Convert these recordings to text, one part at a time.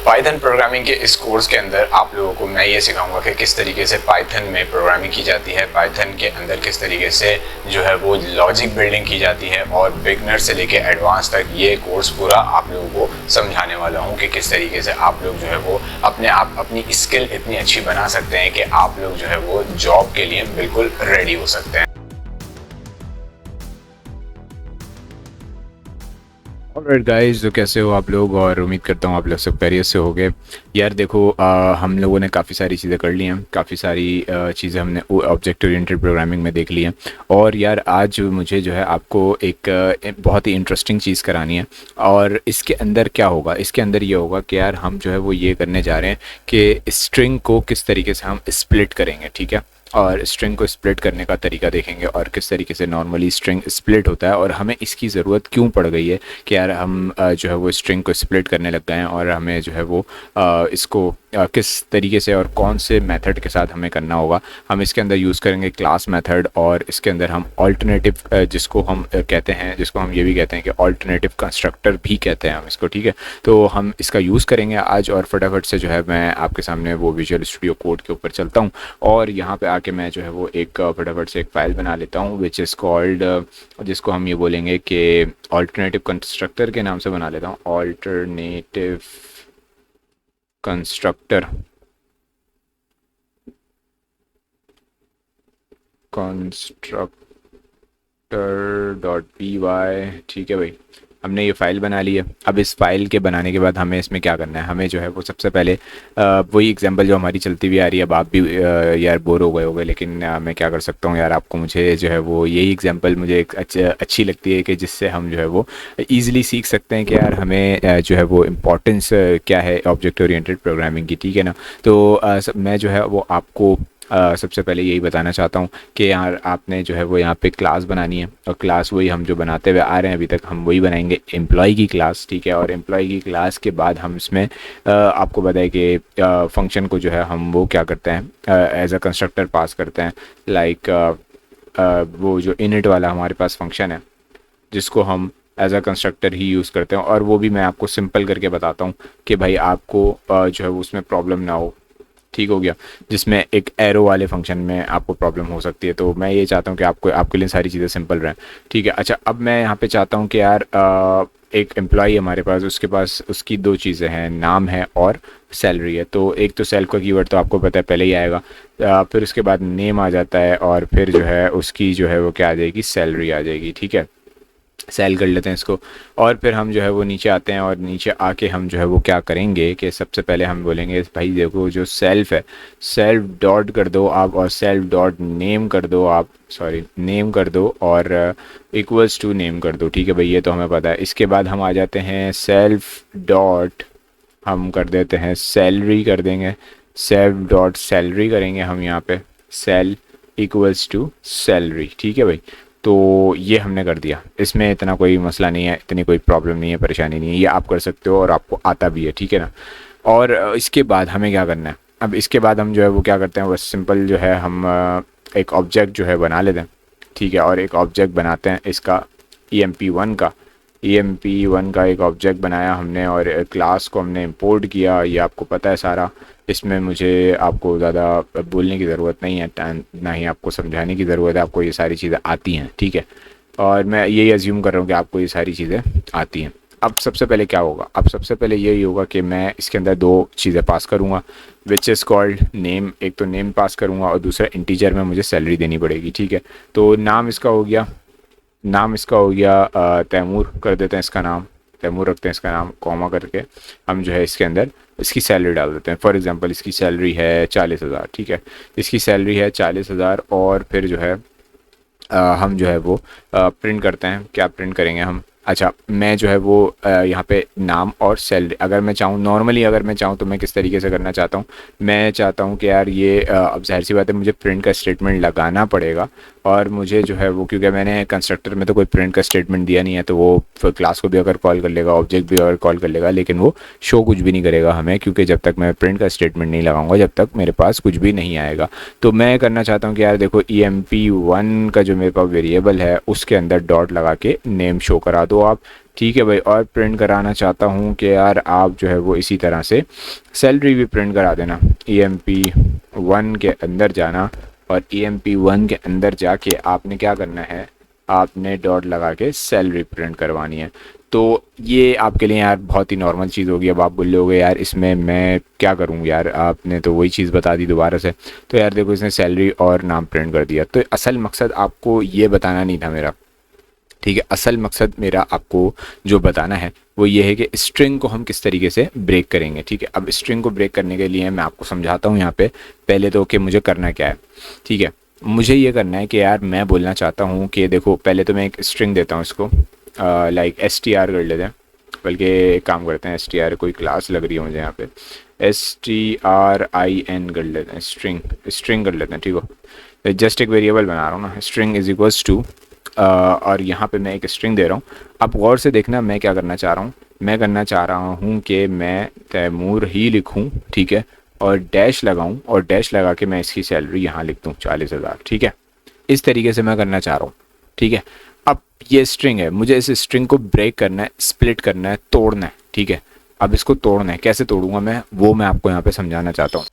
Python programming के इस course के अंदर आप लोगों को मैं ये सिखाऊंगा कि किस तरीके से पाइथन में प्रोग्रामिंग की जाती है, पाइथन के अंदर किस तरीके से जो है वो लॉजिक बिल्डिंग की जाती है, और बिगनर से लेके एडवांस तक ये कोर्स पूरा आप लोगों को समझाने वाला हूँ कि किस तरीके से आप लोग जो है वो अपनी स्किल इतनी अच्छी बना सकते हैं कि आप लोग जो है वो जॉब के लिए बिल्कुल रेडी हो सकते हैं। ऑलराइट गाइस, तो कैसे हो आप लोग? और उम्मीद करता हूँ आप लोग सब खैरियत से हो गए। यार देखो, हम लोगों ने काफ़ी सारी चीज़ें कर ली हैं, काफ़ी सारी चीज़ें हमने ऑब्जेक्ट ओरिएंटेड प्रोग्रामिंग में देख ली हैं। और यार आज मुझे जो है आपको एक बहुत ही इंटरेस्टिंग चीज़ करानी है। और इसके अंदर क्या होगा, इसके अंदर ये होगा कि यार हम जो है वो ये करने जा रहे हैं कि स्ट्रिंग को किस तरीके से हम स्प्लिट करेंगे, ठीक है। और स्ट्रिंग को स्प्लिट करने का तरीका देखेंगे और किस तरीके से नॉर्मली स्ट्रिंग स्प्लिट होता है और हमें इसकी ज़रूरत क्यों पड़ गई है कि यार हम जो है वो स्ट्रिंग को स्प्लिट करने लग गए हैं, और हमें जो है वो इसको किस तरीके से और कौन से मेथड के साथ हमें करना होगा। हम इसके अंदर यूज़ करेंगे क्लास मेथड, और इसके अंदर हम ऑल्टरनेटिव जिसको हम कहते हैं, जिसको हम ये भी कहते हैं कि ऑल्टरनेटिव कंस्ट्रक्टर भी कहते हैं हम इसको, ठीक है। तो हम इसका यूज़ करेंगे आज, और फटाफट से जो है मैं आपके सामने वो विजुअल स्टूडियो कोड के ऊपर चलता हूँ और यहाँ पे आके मैं जो है वो एक फटाफट से एक फ़ाइल बना लेता हूँ विच इज़ कॉल्ड, जिसको हम ये बोलेंगे कि ऑल्टरनेटिव कंस्ट्रक्टर के नाम से बना लेता हूँ। Alternative constructor dot P Y, ठीक है भाई, हमने ये फ़ाइल बना ली है। अब इस फाइल के बनाने के बाद हमें इसमें क्या करना है, हमें जो है वो सबसे पहले वही एग्जांपल जो हमारी चलती हुई आ रही है। अब आप भी यार बोर हो गए होगे, लेकिन मैं क्या कर सकता हूँ यार, आपको मुझे जो है वो यही एग्जांपल मुझे एक अच्छी लगती है कि जिससे हम जो है वो ईज़िली सीख सकते हैं कि यार हमें जो है वो इम्पोर्टेंस क्या है ऑब्जेक्ट ओरिएंटेड प्रोग्रामिंग की, ठीक है ना। तो मैं जो है वो आपको सबसे पहले यही बताना चाहता हूँ कि यार आपने जो है वो यहाँ पे क्लास बनानी है, और क्लास वही हम जो बनाते हुए आ रहे हैं अभी तक, हम वही बनाएंगे एम्प्लॉय की क्लास, ठीक है। और एम्प्लॉय की क्लास के बाद हम इसमें आपको बताएं कि फंक्शन को जो है हम वो क्या करते हैं, एज अ कंस्ट्रक्टर पास करते हैं। लाइक वो जो इनिट वाला हमारे पास फंक्शन है जिसको हम एज अ कंस्ट्रक्टर ही यूज़ करते हैं, और वो भी मैं आपको सिंपल करके बताता हूँ कि भाई आपको जो है उसमें प्रॉब्लम ना हो, ठीक हो गया। जिसमें एक एरो वाले फंक्शन में आपको प्रॉब्लम हो सकती है, तो मैं ये चाहता हूँ कि आपके लिए सारी चीज़ें सिंपल रहें, ठीक है। अच्छा, अब मैं यहाँ पे चाहता हूँ कि यार एक एम्प्लॉई हमारे पास, उसके पास उसकी दो चीज़ें हैं, नाम है और सैलरी है। तो एक तो सेल का कीवर्ड तो आपको पता है पहले ही आएगा, फिर उसके बाद नेम आ जाता है, और फिर जो है उसकी जो है वो क्या आ जाएगी, सैलरी आ जाएगी, ठीक है। सेल कर लेते हैं इसको, और फिर हम जो है वो नीचे आते हैं, और नीचे आके हम जो है वो क्या करेंगे कि सबसे पहले हम बोलेंगे भाई देखो जो सेल्फ है, सेल्फ डॉट कर दो आप, और सेल्फ डॉट नेम कर दो आप, सॉरी नेम कर दो, और इक्वल्स टू नेम कर दो, ठीक है भाई, ये तो हमें पता है। इसके बाद हम आ जाते हैं सेल्फ डॉट, हम कर देते हैं सैलरी कर देंगे, सेल्फ डॉट सैलरी करेंगे हम यहाँ पे, सेल इक्वल्स टू सैलरी, ठीक है भाई। तो ये हमने कर दिया, इसमें इतना कोई मसला नहीं है, इतनी कोई प्रॉब्लम नहीं है, परेशानी नहीं है, ये आप कर सकते हो और आपको आता भी है, ठीक है ना। और इसके बाद हमें क्या करना है, अब इसके बाद हम जो है वो क्या करते हैं, बस सिंपल जो है हम एक ऑब्जेक्ट जो है बना लेते हैं, ठीक है। और एक ऑब्जेक्ट बनाते हैं इसका EMP1 का, EMP1 का एक ऑब्जेक्ट बनाया हमने, और क्लास को हमने इंपोर्ट किया, ये आपको पता है सारा। इसमें मुझे आपको ज़्यादा बोलने की ज़रूरत नहीं है, ना ही आपको समझाने की ज़रूरत है, आपको ये सारी चीज़ें आती हैं, ठीक है। और मैं यही अज्यूम कर रहा हूँ कि आपको ये सारी चीज़ें आती हैं। अब सबसे पहले क्या होगा, अब सबसे पहले यही होगा कि मैं इसके अंदर दो चीज़ें पास करूँगा विच इज़ कॉल्ड नेम, एक तो नेम पास करूँगा और दूसरा इंटीजर में मुझे सैलरी देनी पड़ेगी, ठीक है। तो नाम इसका हो गया, तैमूर कर देते हैं इसका नाम, तैमूर रखते हैं इसका नाम, कॉमा करके हम जो है इसके अंदर इसकी सैलरी डाल देते हैं। फॉर एग्जांपल इसकी सैलरी है 40,000, ठीक है, इसकी सैलरी है 40,000। और फिर जो है हम जो है वो प्रिंट करते हैं, क्या प्रिंट करेंगे हम, अच्छा मैं जो है वो यहाँ पे नाम और सैलरी, अगर मैं चाहूँ नॉर्मली, अगर मैं चाहूँ तो मैं किस तरीके से करना चाहता हूँ, मैं चाहता हूँ कि यार ये अब जाहिर सी बात है मुझे प्रिंट का स्टेटमेंट लगाना पड़ेगा, और मुझे जो है वो, क्योंकि मैंने कंस्ट्रक्टर में तो कोई प्रिंट का स्टेटमेंट दिया नहीं है, तो वो क्लास को भी अगर कॉल कर लेगा, ऑब्जेक्ट भी अगर कॉल कर लेगा, लेकिन वो शो कुछ भी नहीं करेगा हमें, क्योंकि जब तक मैं प्रिंट का स्टेटमेंट नहीं लगाऊंगा, जब तक मेरे पास कुछ भी नहीं आएगा। तो मैं करना चाहता हूँ कि यार देखो EMP1 का जो मेरे पास वेरिएबल है उसके अंदर डॉट लगा के नेम शो करा दो, दो आप, ठीक है भाई। और प्रिंट कराना चाहता हूँ कि यार आप जो है वो इसी तरह से सैलरी भी प्रिंट करा देना। EMP1 के अंदर जाना और EMP1 के अंदर जाके आपने क्या करना है, आपने डॉट लगा के सैलरी प्रिंट करवानी है। तो ये आपके लिए यार बहुत ही नॉर्मल चीज़ होगी। अब आप बोल रहे यार इसमें मैं क्या करूँ यार, आपने तो वही चीज़ बता दी दोबारा से। तो यार देखो इसने सैलरी और नाम प्रिंट कर दिया। तो असल मकसद आपको ये बताना नहीं था मेरा, ठीक है। असल मकसद मेरा आपको जो बताना है वो ये है कि स्ट्रिंग को हम किस तरीके से ब्रेक करेंगे, ठीक है। अब स्ट्रिंग को ब्रेक करने के लिए मैं आपको समझाता हूँ यहाँ पे पहले तो कि मुझे करना क्या है, ठीक है। मुझे ये करना है कि यार मैं बोलना चाहता हूँ कि देखो पहले तो मैं एक स्ट्रिंग देता हूँ इसको, लाइक str कर लेते हैं, बल्कि एक काम करते हैं str, कोई क्लास लग रही है मुझे यहाँ पे, strin कर लेते हैं, स्ट्रिंग कर लेते हैं, ठीक हो। जस्ट एक वेरिएबल बना रहा हूँ ना, स्ट्रिंग इज इक्वल्स टू, और यहाँ पे मैं एक स्ट्रिंग दे रहा हूँ। अब गौर से देखना मैं क्या करना चाह रहा हूँ, मैं करना चाह रहा हूँ कि मैं तैमूर ही लिखूँ, ठीक है, और डैश लगाऊँ, और डैश लगा के मैं इसकी सैलरी यहाँ लिख दूँ 40,000, ठीक है। इस तरीके से मैं करना चाह रहा हूँ, ठीक है। अब ये स्ट्रिंग है, मुझे इस स्ट्रिंग को ब्रेक करना है, स्प्लिट करना है, तोड़ना है, ठीक है। अब इसको तोड़ना है, कैसे तोड़ूंगा मैं वो मैं आपको यहाँ पे समझाना चाहता हूँ।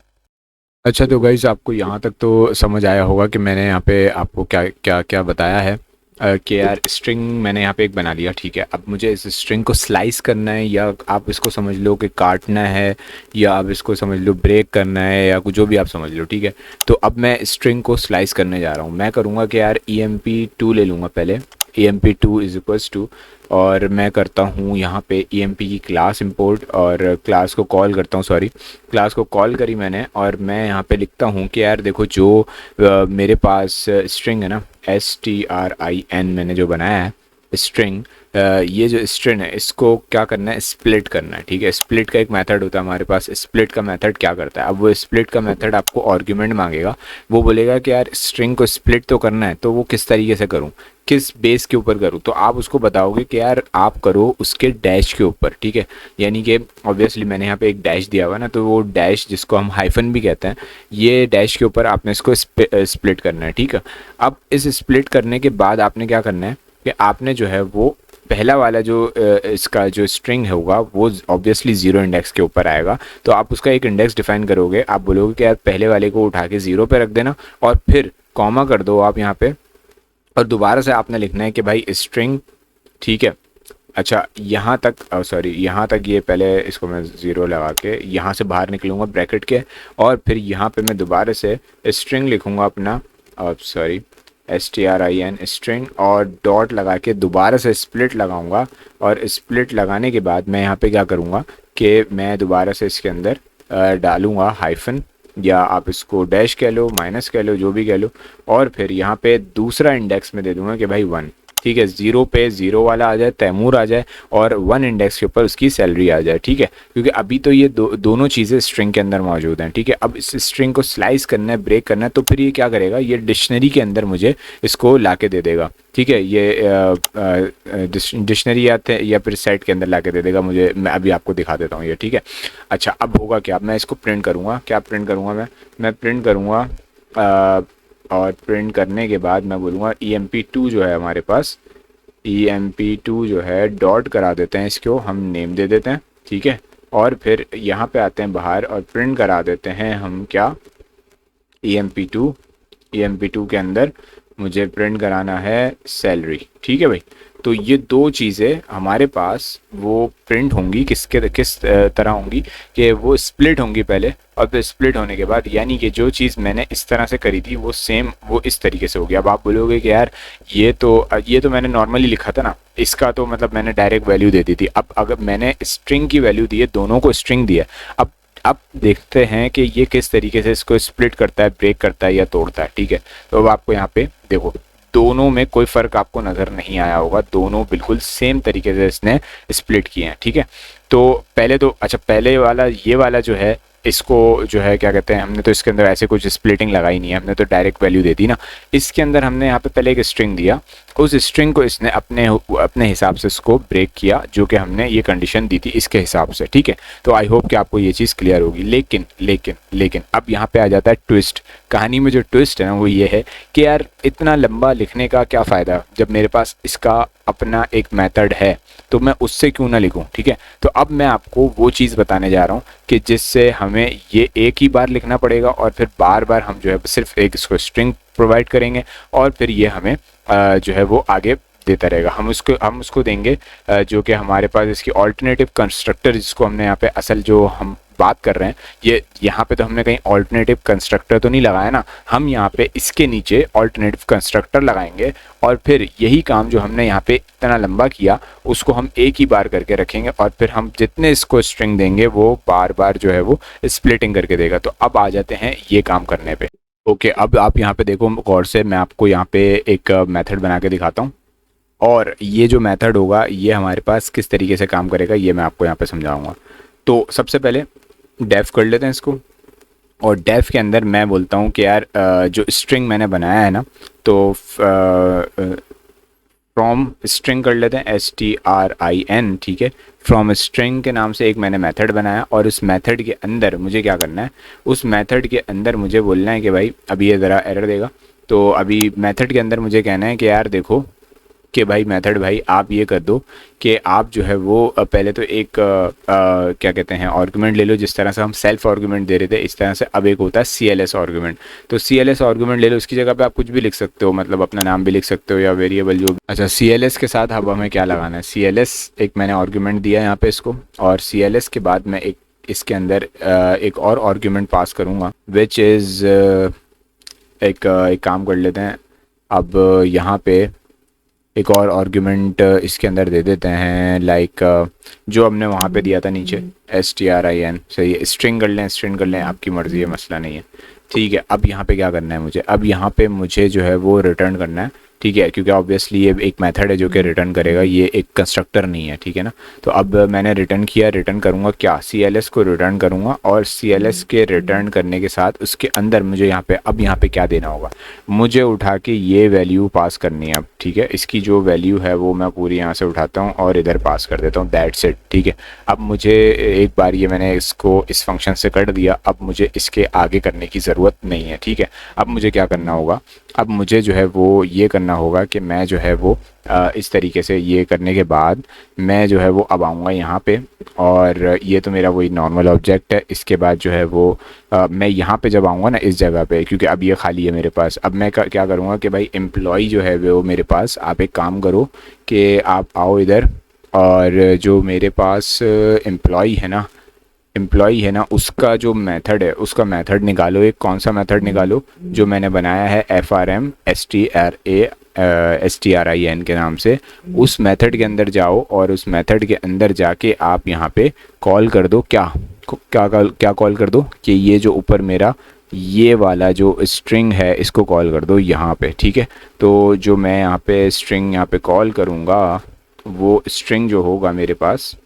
अच्छा तो गाइस आपको यहाँ तक तो समझ आया होगा कि मैंने यहाँ पे आपको क्या क्या क्या बताया है, कि यार स्ट्रिंग मैंने यहाँ पे एक बना लिया, ठीक है। अब मुझे इस स्ट्रिंग को स्लाइस करना है, या आप इसको समझ लो कि काटना है, या आप इसको समझ लो ब्रेक करना है, या कुछ जो भी आप समझ लो, ठीक है। तो अब मैं स्ट्रिंग को स्लाइस करने जा रहा हूँ। मैं करूँगा कि यार EMP2 ले लूँगा पहले, EMP2 इज इक्वल्स टू, और मैं करता हूँ यहाँ पे EMP की क्लास इंपोर्ट, और क्लास को कॉल करता हूँ, सॉरी क्लास को कॉल करी मैंने, और मैं यहाँ पे लिखता हूँ कि यार देखो जो मेरे पास स्ट्रिंग है ना, STRIN मैंने जो बनाया है स्ट्रिंग, ये जो स्ट्रिंग है इसको क्या करना है, स्प्लिट करना है, ठीक है। स्प्लिट का एक मेथड होता है हमारे पास। स्प्लिट का मेथड क्या करता है, अब वो स्प्लिट का मेथड आपको आर्गुमेंट मांगेगा, वो बोलेगा कि यार स्ट्रिंग को स्प्लिट तो करना है, तो वो किस तरीके से करूँ, किस बेस के ऊपर करूँ। तो आप उसको बताओगे कि यार आप करो उसके डैश के ऊपर, ठीक है। यानी कि ऑब्वियसली मैंने यहाँ पे एक डैश दिया हुआ ना, तो वो डैश जिसको हम हाइफन भी कहते हैं, ये डैश के ऊपर आपने इसको स्प्लिट करना है, ठीक है। अब इस स्प्लिट करने के बाद आपने क्या करना है कि आपने जो है वो पहला वाला जो इसका जो स्ट्रिंग होगा वो ऑब्वियसली 0 इंडेक्स के ऊपर आएगा। तो आप उसका एक इंडेक्स डिफाइन करोगे, आप बोलोगे कि यार पहले वाले को उठा के 0 पे रख देना, और फिर कॉमा कर दो आप यहाँ पे, और दोबारा से आपने लिखना है कि भाई स्ट्रिंग, ठीक है। अच्छा यहाँ तक, सॉरी यहाँ तक, ये पहले इसको मैं 0 लगा के यहाँ से बाहर निकलूँगा ब्रैकेट के, और फिर यहाँ पे मैं दोबारा से स्ट्रिंग लिखूँगा अपना, सॉरी STRIN स्ट्रिंग, और डॉट लगा के दोबारा से स्प्लिट लगाऊंगा, और स्प्लिट लगाने के बाद मैं यहाँ पे क्या करूँगा कि मैं दोबारा से इसके अंदर डालूँगा हाइफन, या आप इसको डैश कह लो, माइनस कह लो, जो भी कह लो, और फिर यहाँ पे दूसरा इंडेक्स में दे दूँगा कि भाई 1, ठीक है। 0 पे 0 वाला आ जाए, तैमूर आ जाए, और 1 इंडेक्स के ऊपर उसकी सैलरी आ जाए, ठीक है। क्योंकि अभी तो ये दोनों चीज़ें स्ट्रिंग के अंदर मौजूद हैं, ठीक है। अब इस स्ट्रिंग को स्लाइस करना है, ब्रेक करना है, तो फिर ये क्या करेगा, ये डिक्शनरी के अंदर मुझे इसको ला के दे देगा, ठीक है। ये डिक्शनरी या फिर सेट के अंदर ला के दे देगा मुझे। मैं अभी आपको दिखा देता हूँ ये, ठीक है। अच्छा अब होगा क्या, मैं इसको प्रिंट करूँगा, क्या प्रिंट करूँगा मैं प्रिंट करूँगा, और प्रिंट करने के बाद मैं बोलूँगा EMP2 जो है हमारे पास, EMP2 जो है डॉट करा देते हैं, इसको हम नेम दे देते हैं, ठीक है। और फिर यहाँ पे आते हैं बाहर और प्रिंट करा देते हैं हम क्या, EMP2 के अंदर मुझे प्रिंट कराना है सैलरी, ठीक है भाई। तो ये दो चीज़ें हमारे पास वो प्रिंट होंगी, किस तरह होंगी कि वो स्प्लिट होंगी पहले, और फिर स्प्लिट होने के बाद, यानी कि जो चीज़ मैंने इस तरह से करी थी वो सेम वो इस तरीके से होगी। अब आप बोलोगे कि यार ये तो मैंने नॉर्मली लिखा था ना, इसका तो मतलब मैंने डायरेक्ट वैल्यू दे दी थी। अब अगर मैंने स्ट्रिंग की वैल्यू दी है, दोनों को स्ट्रिंग दिया, अब देखते हैं कि ये किस तरीके से इसको स्प्लिट करता है, ब्रेक करता है या तोड़ता है, ठीक है। तो अब आपको यहाँ पे देखो दोनों में कोई फ़र्क आपको नज़र नहीं आया होगा, दोनों बिल्कुल सेम तरीके से इसने स्प्लिट किए हैं, ठीक है। तो पहले तो अच्छा पहले वाला ये वाला जो है, इसको जो है क्या कहते हैं, हमने तो इसके अंदर ऐसे कुछ स्प्लिटिंग लगाई नहीं है, हमने तो डायरेक्ट वैल्यू दे दी ना। इसके अंदर हमने यहाँ पे पहले एक स्ट्रिंग दिया, उस स्ट्रिंग को इसने अपने हिसाब से इसको ब्रेक किया, जो कि हमने ये कंडीशन दी थी इसके हिसाब से, ठीक है। तो आई होप कि आपको ये चीज़ क्लियर होगी। लेकिन लेकिन लेकिन अब यहाँ पे आ जाता है ट्विस्ट। कहानी में जो ट्विस्ट है ना वो ये है कि यार इतना लंबा लिखने का क्या फ़ायदा जब मेरे पास इसका अपना एक मेथड है, तो मैं उससे क्यों ना लिखूं, ठीक है। तो अब मैं आपको वो चीज़ बताने जा रहा हूँ कि जिससे हमें ये एक ही बार लिखना पड़ेगा और फिर बार बार हम जो है सिर्फ एक इसको स्ट्रिंग प्रोवाइड करेंगे और फिर ये हमें जो है वो आगे देता रहेगा। हम उसको देंगे जो कि हमारे पास इसकी ऑल्टरनेटिव कंस्ट्रक्टर, जिसको हमने यहाँ पे असल जो हम बात कर रहे हैं, ये यहाँ पे तो हमने कहीं ऑल्टरनेटिव कंस्ट्रक्टर तो नहीं लगाया ना, हम यहाँ पे इसके नीचे ऑल्टरनेटिव कंस्ट्रक्टर लगाएंगे और फिर यही काम जो हमने यहाँ पे इतना लंबा किया उसको हम एक ही बार करके रखेंगे और फिर हम जितने इसको स्ट्रिंग देंगे वो बार बार जो है वो स्प्लिटिंग करके देगा। तो अब आ जाते हैं ये काम करने पे। ओके, अब आप यहाँ पे देखो गौर से, मैं आपको यहाँ पे एक मेथड बना के दिखाता हूँ और ये जो मेथड होगा ये हमारे पास किस तरीके से काम करेगा ये मैं आपको यहाँ पे समझाऊंगा। तो सबसे पहले डेफ कर लेते हैं इसको और डेफ के अंदर मैं बोलता हूँ कि यार जो स्ट्रिंग मैंने बनाया है ना, तो फ्रॉम स्ट्रिंग कर लेते हैं, STRIN, ठीक है। फ्रॉम स्ट्रिंग के नाम से एक मैंने मेथड बनाया और उस मेथड के अंदर मुझे क्या करना है, उस मेथड के अंदर मुझे बोलना है कि भाई अभी ये ज़रा एरर देगा, तो अभी मेथड के अंदर मुझे कहना है कि यार देखो कि भाई मेथड भाई आप ये कर दो कि आप जो है वो पहले तो एक क्या कहते हैं आर्गुमेंट ले लो, जिस तरह से हम सेल्फ आर्गुमेंट दे रहे थे इस तरह से अब एक होता है CLS आर्गुमेंट। तो CLS आर्गुमेंट ले लो, इसकी जगह पे आप कुछ भी लिख सकते हो, मतलब अपना नाम भी लिख सकते हो या वेरिएबल जो। अच्छा, CLS के साथ अब हमें क्या लगाना है, CLS एक मैंने आर्गुमेंट दिया यहाँ पे इसको, और CLS के बाद मैं एक इसके अंदर एक और आर्गुमेंट पास करूँगा विच इज़ एक काम कर लेते हैं। अब यहाँ पे एक और आर्गुमेंट इसके अंदर दे देते हैं, लाइक जो हमने वहाँ पे दिया था नीचे STRIN, सही है, स्ट्रिंग कर लें आपकी मर्ज़ी है, मसला नहीं है, ठीक है। अब यहाँ पे क्या करना है मुझे, अब यहाँ पे मुझे जो है वो रिटर्न करना है, ठीक है, क्योंकि ऑब्वियसली ये एक मेथड है जो कि रिटर्न करेगा, ये एक कंस्ट्रक्टर नहीं है, ठीक है ना। तो अब मैंने रिटर्न किया, रिटर्न करूँगा क्या, CLS को रिटर्न करूँगा और CLS के रिटर्न करने के साथ उसके अंदर मुझे यहाँ पे अब यहाँ पे क्या देना होगा, मुझे उठा के ये वैल्यू पास करनी है अब, ठीक है। इसकी जो वैल्यू है वो मैं पूरी यहाँ से उठाता हूँ और इधर पास कर देता हूँ, दैट्स इट, ठीक है। अब मुझे एक बार ये मैंने इसको इस फंक्शन से कर दिया, अब मुझे इसके आगे करने की ज़रूरत नहीं है, ठीक है। अब मुझे क्या करना होगा, अब मुझे जो है वो ये करना होगा कि मैं जो है वो इस तरीके से ये करने के बाद मैं जो है वो अब आऊँगा यहाँ पे और ये तो मेरा वही नॉर्मल ऑब्जेक्ट है। इसके बाद जो है वो मैं यहाँ पे जब आऊँगा ना इस जगह पे, क्योंकि अब ये खाली है मेरे पास, अब मैं क्या करूँगा कि भाई एम्प्लॉई जो है वो मेरे पास, आप एक काम करो कि आप आओ इधर और जो मेरे पास एम्प्लॉई है ना उसका जो मेथड है उसका मेथड निकालो, एक कौन सा मेथड निकालो जो मैंने बनाया है FRM STRIN के नाम से, उस मेथड के अंदर जाओ और उस मेथड के अंदर जाके आप यहाँ पे कॉल कर दो, क्या कॉल कर दो कि ये जो ऊपर मेरा ये वाला जो स्ट्रिंग है इसको कॉल कर दो यहाँ पे, ठीक है। तो जो मैं यहाँ पे स्ट्रिंग यहाँ पे कॉल करूँगा वो स्ट्रिंग जो होगा मेरे पास,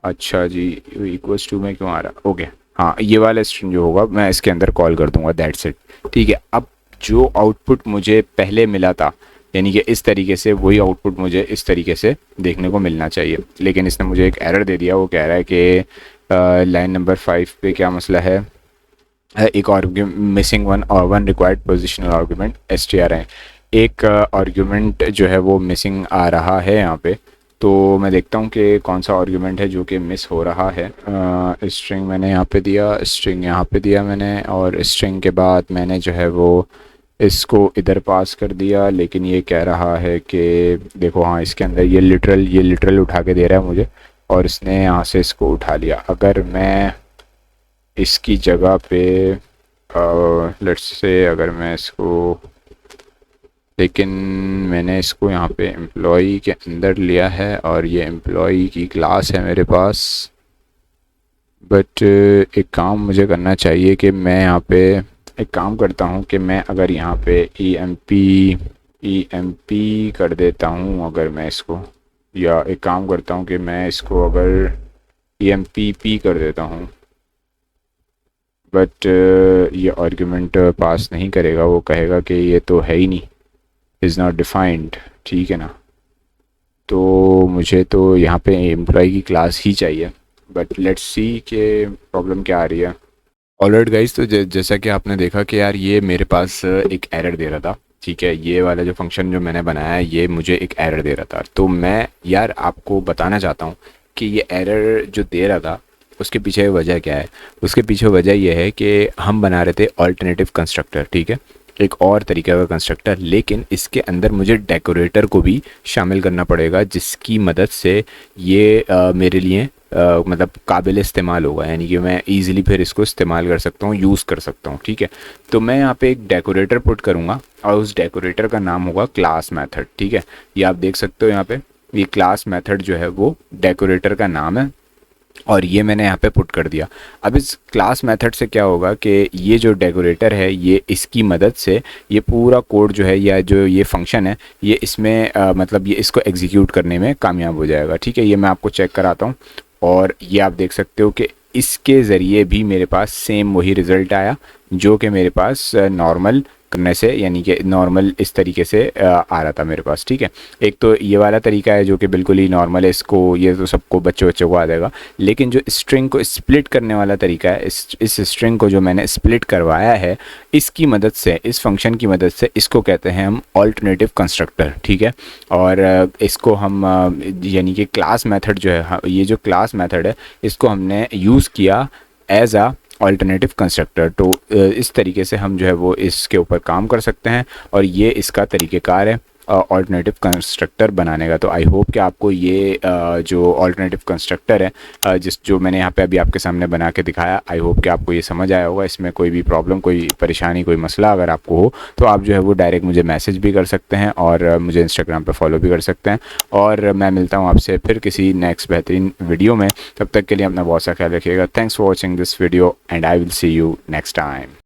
अच्छा जी इक्वल्स टू में क्यों आ रहा, ओके हाँ, ये वाला स्ट्रिंग जो होगा मैं इसके अंदर कॉल कर दूंगा, दैट्स इट, ठीक है। अब जो आउटपुट मुझे पहले मिला था यानी कि इस तरीके से वही आउटपुट मुझे इस तरीके से देखने को मिलना चाहिए, लेकिन इसने मुझे एक एरर दे दिया। वो कह रहा है कि लाइन नंबर 5 पे क्या मसला है, एक missing one required positional argument STRIN, एक आर्गूमेंट जो है वो मिसिंग आ रहा है यहाँ पे। तो मैं देखता हूँ कि कौन सा आर्गूमेंट है जो कि मिस हो रहा है। स्ट्रिंग मैंने यहाँ पे दिया, स्ट्रिंग यहाँ पे दिया मैंने, और स्ट्रिंग के बाद मैंने जो है वो इसको इधर पास कर दिया, लेकिन ये कह रहा है कि देखो हाँ इसके अंदर ये लिटरल उठा के दे रहा है मुझे और इसने यहाँ से इसको उठा लिया। अगर मैं इसकी जगह पे लेट्स से अगर मैं इसको, लेकिन मैंने इसको यहाँ पे एम्प्लॉई के अंदर लिया है और ये एम्प्लॉई की क्लास है मेरे पास, बट एक काम मुझे करना चाहिए कि मैं यहाँ पे एक काम करता हूँ कि मैं अगर यहाँ पे EMP कर देता हूँ, अगर मैं इसको, या एक काम करता हूँ कि मैं इसको अगर EMPP कर देता हूँ, बट ये आर्गुमेंट पास नहीं करेगा, वो कहेगा कि ये तो है ही नहीं, इज़ नॉट डिफाइंड, ठीक है ना। तो मुझे तो यहाँ पे एम्प्लॉय की क्लास ही चाहिए, बट लेट्स सी कि प्रॉब्लम क्या आ रही है। ऑलराइट गाइस, तो जैसा कि आपने देखा कि यार ये मेरे पास एक एरर दे रहा था, ठीक है। ये वाला जो फंक्शन जो मैंने बनाया है ये मुझे एक एरर दे रहा था। तो मैं यार आपको बताना चाहता हूँ कि ये एरर जो दे रहा था उसके पीछे वजह क्या है। उसके पीछे वजह यह है कि हम बना रहे थे ऑल्टरनेटिव कंस्ट्रक्टर, ठीक है, एक और तरीके का कंस्ट्रक्टर, लेकिन इसके अंदर मुझे डेकोरेटर को भी शामिल करना पड़ेगा जिसकी मदद से ये मेरे लिए मतलब काबिल इस्तेमाल होगा, यानी कि मैं ईज़िली फिर इसको इस्तेमाल कर सकता हूँ, यूज़ कर सकता हूँ, ठीक है। तो मैं यहाँ पे एक डेकोरेटर पुट करूँगा और उस डेकोरेटर का नाम होगा क्लास मेथड, ठीक है। ये आप देख सकते हो यहाँ पे, ये क्लास मेथड जो है वो डेकोरेटर का नाम है और ये मैंने यहाँ पे पुट कर दिया। अब इस क्लास मेथड से क्या होगा कि ये जो डेकोरेटर है ये इसकी मदद से ये पूरा कोड जो है या जो ये फंक्शन है ये इसमें मतलब ये इसको एग्जीक्यूट करने में कामयाब हो जाएगा, ठीक है। ये मैं आपको चेक कराता हूँ और ये आप देख सकते हो कि इसके ज़रिए भी मेरे पास सेम वही रिज़ल्ट आया जो कि मेरे पास नॉर्मल करने से, यानी कि नॉर्मल इस तरीके से आ रहा था मेरे पास, ठीक है। एक तो ये वाला तरीका है जो कि बिल्कुल ही नॉर्मल है, इसको ये तो सबको बच्चों को आ जाएगा, लेकिन जो स्ट्रिंग को स्प्लिट करने वाला तरीका है, इस स्ट्रिंग को जो मैंने स्प्लिट करवाया है इसकी मदद से, इस फंक्शन की मदद से, इसको कहते हैं हम ऑल्टरनेटिव कंस्ट्रक्टर, ठीक है। और इसको हम यानी कि क्लास मेथड जो है, ये जो क्लास मेथड है इसको हमने यूज़ किया एज आ ऑल्टरनेटिव कंस्ट्रक्टर। तो इस तरीके से हम जो है वो इसके ऊपर काम कर सकते हैं और ये इसका तरीक़ेकार है ऑल्टरनेटिव कंस्ट्रक्टर बनाने का। तो आई होप कि आपको ये जो ऑल्टरनेटिव कंस्ट्रक्टर है जो मैंने यहाँ पे अभी आपके सामने बना के दिखाया, आई होप कि आपको ये समझ आया होगा। इसमें कोई भी प्रॉब्लम, कोई परेशानी, कोई मसला अगर आपको हो तो आप जो है वो डायरेक्ट मुझे मैसेज भी कर सकते हैं और मुझे इंस्टाग्राम पे फॉलो भी कर सकते हैं। और मैं मिलता हूँ आपसे फिर किसी नेक्स्ट बेहतरीन वीडियो में। तब तक के लिए अपना बहुत सा ख्याल रखिएगा। Thanks for watching this video and I will see you next time.